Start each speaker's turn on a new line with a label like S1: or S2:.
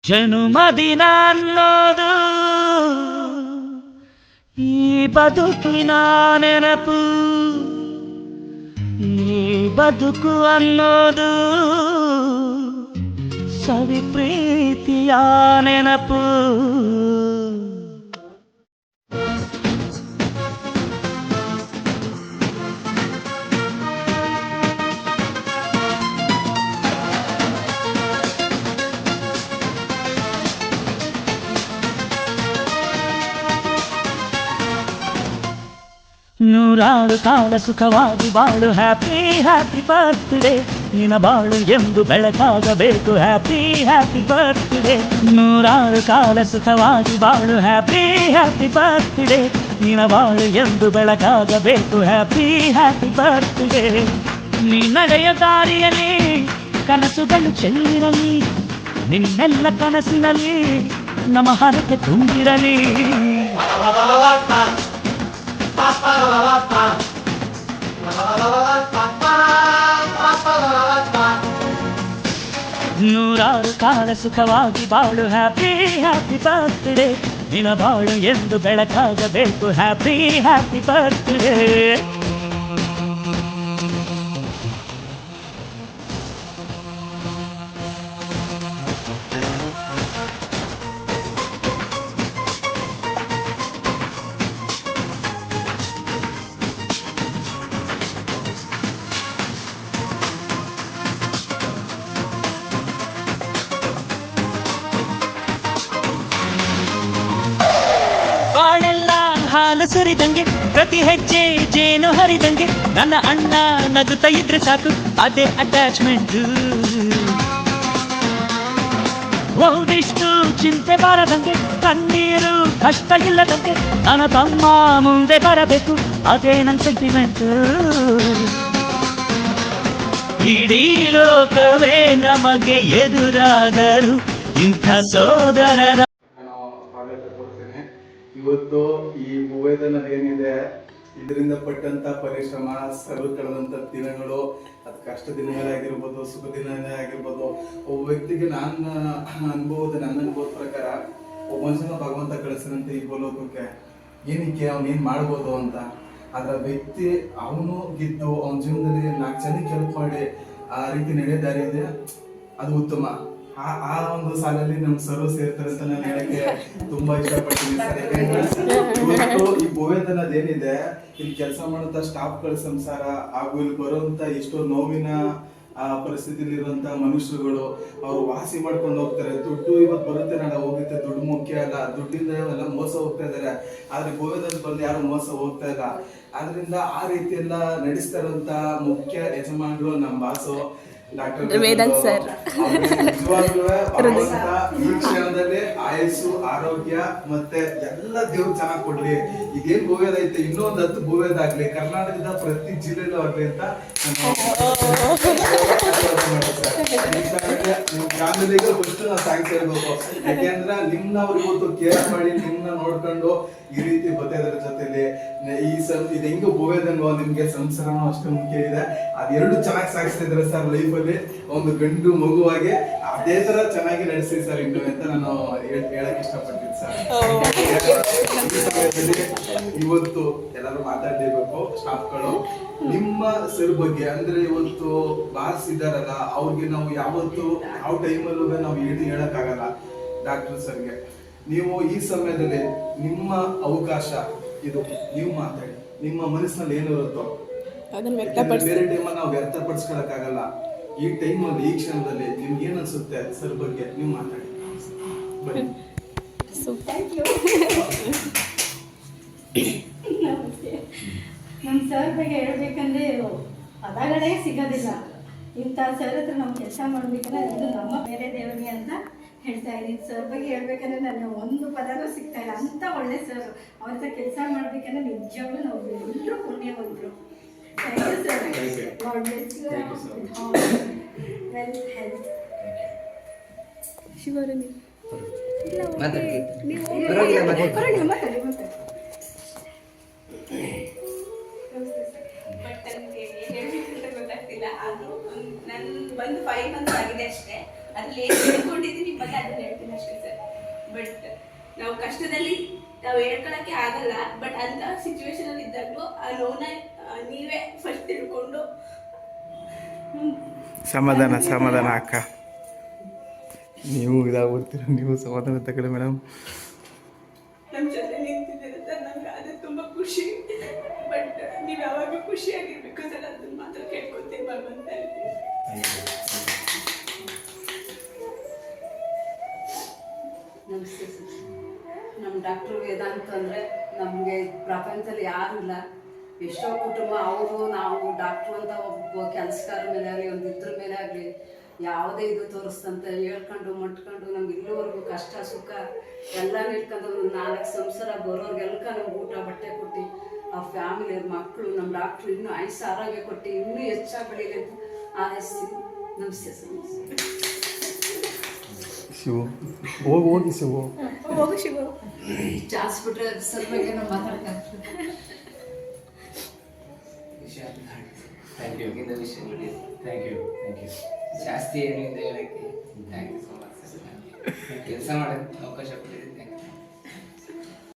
S1: ಜನುಮದಿನ ಅನ್ನೋದು ಈ ಬದುಕಿನ ನೆನಪು, ಈ ಬದುಕು ಅನ್ನೋದು ಸವಿ ಪ್ರೀತಿಯ ನೆನಪು. ನೂರಾರು ಕಾಲ ಸುಖವಾಗಿ ಬಾಳು, ಹ್ಯಾಪಿ ಹ್ಯಾಪಿ ಬರ್ತ್ಡೇ. ನಿನ್ನ ಬಾಳು ಎಂದು ಬೆಳಕಾಗಬೇಕು, ಹ್ಯಾಪಿ ಹ್ಯಾಪಿ ಬರ್ತ್ಡೇ. ನೂರಾರು ಕಾಲ ಸುಖವಾಗಿ ಬಾಳು, ಹ್ಯಾಪಿ ಹ್ಯಾಪಿ ಬರ್ತ್ಡೇ. ನಿನ್ನ ಬಾಳು ಎಂದು ಬೆಳಕಾಗಬೇಕು, ಹ್ಯಾಪಿ ಹ್ಯಾಪಿ ಬರ್ತ್ಡೇ. ನೀ ನಡೆಯ ದಾರಿಯಲ್ಲಿ ಕನಸುಗಳು ಚೆಲ್ಲಿರಲಿ, ನಿನ್ನೆಲ್ಲ ಕನಸಿನಲ್ಲಿ ನಮ್ಮ ಹರಕೆ ತುಂಬಿರಲಿ. ನೂರಾರು ಕಾಲ ಸುಖವಾಗಿ ಬಾಳು, ಹ್ಯಾಪಿ ಹ್ಯಾಪಿ ಬರ್ತ್ಡೇ. ನಿನ್ನ ಬಾಳು ಎಂದು ಬೆಳಕಾಗಬೇಕು, ಹ್ಯಾಪಿ ಹ್ಯಾಪಿ ಬರ್ತ್ಡೇ. ಬಾಳೆಲ್ಲ ಹಾಲು ಸುರಿದಂಗೆ, ಪ್ರತಿ ಹೆಜ್ಜೆ ಜೇನು ಹರಿದಂಗೆ, ನನ್ನ ಅಣ್ಣ ನಗುತ್ತಾ ಇದ್ರೆ ಸಾಕು, ಅದೇ ಅಟ್ಯಾಚ್ಮೆಂಟ್. ಒಂದಿಷ್ಟು ಚಿಂತೆ ಬಾರದಂಗೆ, ಕಣ್ಣೀರು ಕಷ್ಟ ಇಲ್ಲದಂಗೆ, ನನ್ನ ತಮ್ಮ ಮುಂದೆ ಬರಬೇಕು, ಅದೇ ನನ್ನ ಸೆಂಟಿಮೆಂಟ್. ಇಡೀ ಲೋಕವೇ ನಮಗೆ ಎದುರಾದರು ಇಂಥ ಸೋದರರ.
S2: ಇವತ್ತು ಈ ಭೂವೇದನ ಏನಿದೆ, ಇದರಿಂದ ಪಟ್ಟಂತ ಪರಿಶ್ರಮ, ಸರು ಕಳೆದಂತ ದಿನಗಳು, ಅದು ಕಷ್ಟ ದಿನಗಳಾಗಿರ್ಬೋದು, ಸುಖ ದಿನಗಳೇ ಆಗಿರ್ಬೋದು, ಒಬ್ಬ ವ್ಯಕ್ತಿಗೆ ನನ್ನ ಅನುಭವದ ಪ್ರಕಾರ ಒಬ್ಬ ಮನುಷ್ಯನ ಭಗವಂತ ಕಳಿಸಿದಂತೆ ಈ ಭೂಲೋಕಕ್ಕೆ ಏನಕ್ಕೆ ಅವ್ನು ಏನ್ ಮಾಡ್ಬೋದು ಅಂತ. ಅದ್ರ ವ್ಯಕ್ತಿ ಅವನು ಗೆದ್ದು ಅವನ ಜೀವನದಲ್ಲಿ 4 ಜನಕ್ಕೆ ಹೆಲ್ಪ್ ಮಾಡಿ ಆ ರೀತಿ ನಡೆಯೋ ದಾರಿ ಇದೆ, ಅದು ಉತ್ತಮ. ಆ ಒಂದು ಸಾಲಲ್ಲಿ ನಮ್ ಸರು ಸೇರ್ತಾರೆ ಅಂತ ನಾನು ಹೇಳಕ್ಕೆ ತುಂಬಾ ಇಷ್ಟಪಡ್ತೀನಿ ಸರ್. ಇವತ್ತು ಈ ಭೂವೇದನದ ಏನಿದೆ, ಇಲ್ಲಿ ಕೆಲಸ ಮಾಡುವಂತ ಸ್ಟಾಫ್ಗಳ ಸಂಸಾರ ಹಾಗೂ ಇಲ್ಲಿ ಬರುವಂತ ಎಷ್ಟೋ ನೋವಿನ ಪರಿಸ್ಥಿತಿಲಿ ಇರುವಂತ ಮನುಷ್ಯರುಗಳು ಅವ್ರು ವಾಸಿ ಮಾಡ್ಕೊಂಡು ಹೋಗ್ತಾರೆ. ದುಡ್ಡು ಇವತ್ತು ಬರುತ್ತೆ, ನಾಳೆ ಹೋಗುತ್ತೆ, ದುಡ್ಡು ಮುಖ್ಯ ಅಲ್ಲ, ದುಡ್ಡಿಂದ ಎಲ್ಲ ಮೋಸ ಹೋಗ್ತಾ ಇದಾರೆ. ಆದ್ರೆ ಭೂವೇದನ ಬಂದು ಯಾರು ಮೋಸ ಹೋಗ್ತಾ ಇಲ್ಲ. ಆದ್ರಿಂದ ಆ ರೀತಿ ಎಲ್ಲ ನಡೆಸ್ತಾ ಇರುವಂತ ಮುಖ್ಯ ಯಜಮಾನರು ನಮ್ಮ ಬಾಸು ಡಾಕ್ಟರ್ ವೇದಾಂತ್ ಸರ್. ಈ ಕ್ಷಣದಲ್ಲಿ ಆಯಸ್ಸು, ಆರೋಗ್ಯ ಮತ್ತೆ ಎಲ್ಲ ದೇವ್ರು ಚೆನ್ನಾಗಿ ಕೊಡ್ಲಿ. ಇದೇನ್ ಭೂವೇದ ಐತೆ, ಇನ್ನೊಂದು 10 ಭೂವೇದ ಆಗ್ಲಿ, ಕರ್ನಾಟಕದ ಪ್ರತಿ ಜಿಲ್ಲೆಲೂ ಆಗ್ಲಿ ಅಂತ ನಿಮ್ ಫ್ಯಾಮಿಲಿಗೆ ಫಸ್ಟ್ ನಾವು ಥ್ಯಾಂಕ್ಸ್ ಹೇಳ್ಬೇಕು. ಯಾಕೆಂದ್ರೆ ನಿಮ್ನವ್ರು ಇವತ್ತು ಕೇರ್ ಮಾಡಿ ನಿಮ್ನ ನೋಡ್ಕೊಂಡು ಈ ರೀತಿ ಬತ್ತದ್ರ ಜೊತೆಲಿ ಇದು ಹೆಂಗ ಭೂವೇದನ್ವ ನಿಮ್ಗೆ ಸಂಸಾರನೂ ಅಷ್ಟು ಮುಖ್ಯ ಇದೆ. ಅದೆರಡು ಚೆನ್ನಾಗಿ ಸಾಗಿಸ್ತಿದ್ರೆ ಸರ್ ಲೈಫಲ್ಲಿ, ಒಂದು ಗಂಡು ಮಗುವಾಗಿ ಅದೇ ತರ ಚೆನ್ನಾಗಿ ನಡೆಸಿ ಸರ್ ಇನ್ನು ಅಂತ ನಾನು ಹೇಳಕ್ ಇಷ್ಟಪಡ್ತೀನಿ ಸರ್. ಇವತ್ತು ಎಲ್ಲರೂ ಮಾತಾಡ್ಲೇಬೇಕು ಸ್ಟಾಫ್ಗಳು ನಿಮ್ಮ ಸರ್ ಬಗ್ಗೆ. ಅಂದ್ರೆ ಇವತ್ತು ಬಾಸ್ ಇದಾರಲ್ಲ, ಅವ್ರಿಗೆ ನಾವು ಯಾವತ್ತು ಯಾವ ಟೈಮಲ್ಲೂ ನಾವು ಹೇಳಕ್ಕಾಗಲ್ಲ. ಡಾಕ್ಟರ್ ಸರ್ಗೆ ನೀವು ಈ ಸಮಯದಲ್ಲಿ ನಿಮ್ಮ ಅವಕಾಶ ಇದು, ನೀವು ಮಾತಾಡಿ, ನಿಮ್ಮ ಮನಸ್ಸಿನಲ್ಲಿ ಏನಿರುತ್ತೋ ಬೇರೆ ಟೈಮಲ್ಲಿ ನಾವು ವ್ಯಕ್ತಪಡಿಸ್ಕೊಳಕ್ಕಾಗಲ್ಲ. ಈ ಟೈಮಲ್ಲಿ ಈ ಕ್ಷಣದಲ್ಲಿ ನಿಮ್ಗೆ ಏನ್ ಅನ್ಸುತ್ತೆ ಸರ್ ಬಗ್ಗೆ ನೀವು ಮಾತಾಡಿ.
S3: ನಮ್ಮ ಸರ್ ಬಗ್ಗೆ ಹೇಳ್ಬೇಕಂದ್ರೆ ಪದಗಳೇ ಸಿಗೋದಿಲ್ಲ. ಇಂಥ ಸರ್ ಹತ್ರ ನಾವು ಕೆಲಸ ಮಾಡ್ಬೇಕಂದ್ರೆ ಇದು ನಮ್ಮ ಬೇರೆ ದೇವರಿಗೆ ಅಂತ ಹೇಳ್ತಾ ಇದ್ದೀನಿ. ಸರ್ ಬಗ್ಗೆ ಹೇಳ್ಬೇಕಂದ್ರೆ ನನ್ನ ಒಂದು ಪದನೂ ಸಿಗ್ತಾ ಇಲ್ಲ, ಅಂತ ಒಳ್ಳೆ ಸರ್. ಅವ್ರ ಹತ್ರ ಕೆಲಸ ಮಾಡ್ಬೇಕಂದ್ರೆ ನಿಜವಾಗ್ಲೂ ನಾವು ಎಲ್ಲರೂ ಪುಣ್ಯವಂತರು. Thank you sir. God bless you well health.
S4: ಶಿವರನಿ
S5: ಗೊತ್ತಾಗ್ತಿಲ್ಲ. ಅದು ನನ್ ಬಂದು 5 months ಆಗಿದೆ ಅಷ್ಟೇ.
S4: ಅದ್ರಲ್ಲಿ ಏನು ಹೇಳ್ಕೊಂಡಿದ್ದೀನಿ ನಿಮ್ಮ ಬಗ್ಗೆ ಅದನ್ನ ಹೇಳ್ತೀನಿ ಅಷ್ಟೇ ಸರ್. ಬಟ್ ನಾವು ಕಷ್ಟದಲ್ಲಿ ನಾವು ಹೇಳ್ಕೊಳಕ್ಕೆ ಆಗಲ್ಲ, ಬಟ್ ಅಂತ ಸಿಚುವೇಶನ್ ಅಲ್ಲಿ ಇದ್ದಾಗಲೂ ಆ ನೋವನ್ನ ನೀವೇ ಫಸ್ಟ್ ತಿಳ್ಕೊಂಡು
S2: ಸಮಾಧಾನ ಅಕ್ಕ, ನೀವು ಇದಾಗ್ಬಿಡ್ತೀರ, ನೀವು ಸಮಾಧಾನ ತಗೊಳ್ಳಿ ಮೇಡಮ್.
S4: ನಮ್ಮ ಜೊತೆ ನಿಂತಿದ್ದೀರ ಸರ್, ನಮ್ಗೆ ಅದು ತುಂಬಾ ಖುಷಿ. ಬಟ್ ನೀವು ಯಾವಾಗಲೂ ಖುಷಿಯಾಗಿರ್ಬೇಕು ಸರ್, ಅದನ್ನ ಮಾತ್ರ ಕೇಳ್ಕೊತೀನಿ ಭಗವಂತ.
S5: ನಮಸ್ತೆ ಸರ್. ನಮ್ಮ ಡಾಕ್ಟ್ರು ವೇದಾಂತ ಅಂದರೆ ನಮಗೆ ಪ್ರಪಂಚದಲ್ಲಿ ಯಾರೂ ಇಲ್ಲ. ಎಷ್ಟೋ ಕುಟುಂಬ ಅವರು ನಾವು ಡಾಕ್ಟ್ರು ಅಂತ ಒಬ್ಬ ಕೆಲಸಗಾರ ಮೇಲೆ ಆಗಲಿ ಒಂದು ಇದ್ರ ಮೇಲೆ ಆಗಲಿ ಯಾವುದೇ ಇದು ತೋರಿಸ್ತಂತ ಹೇಳ್ಕೊಂಡು ಮಟ್ಕೊಂಡು ನಮ್ಗೆ ಇಲ್ಲಿವರೆಗೂ ಕಷ್ಟ ಸುಖ ಎಲ್ಲ ನಿಲ್ಕೊಂಡು ಒಂದು 4 ಸಂಸಾರ ಬರೋರ್ಗೆಲ್ಕ ನಮ್ಗೆ ಊಟ ಬಟ್ಟೆ ಕೊಟ್ಟು ಆ ಫ್ಯಾಮಿಲಿ ಮಕ್ಕಳು ನಮ್ಮ ಡಾಕ್ಟ್ರು ಇನ್ನೂ ಆಯುಷ್ಯ ಆರೋಗ್ಯ ಕೊಟ್ಟು ಇನ್ನೂ ಹೆಚ್ಚಾಗಿ ಬೆಳೀಲಿ ಅಂತ ಆರೈಸ್ತೀನಿ. ನಮಸ್ತೆ ಸರ್.
S2: ಶಿವು ಹೋಗಿ ಶಿವು
S3: ಹೋಗು ಶಿವು.
S5: ಚಾನ್ಸ್ ಬಿಟ್ರೆ ಸರ್ ಬಗ್ಗೆ ನಾವು ಮಾತಾಡ್ತಾರೆ.
S6: ಥ್ಯಾಂಕ್ ಯು ಜಾಸ್ತಿ ಏನಿದೆ ಹೇಳಕ್ಕೆ. Thank you so much sir. ಕೆಲಸ ಮಾಡೋಕ್ಕೆ ಅವಕಾಶ ಕೊಟ್ಟಿದ್ದೀನಿ.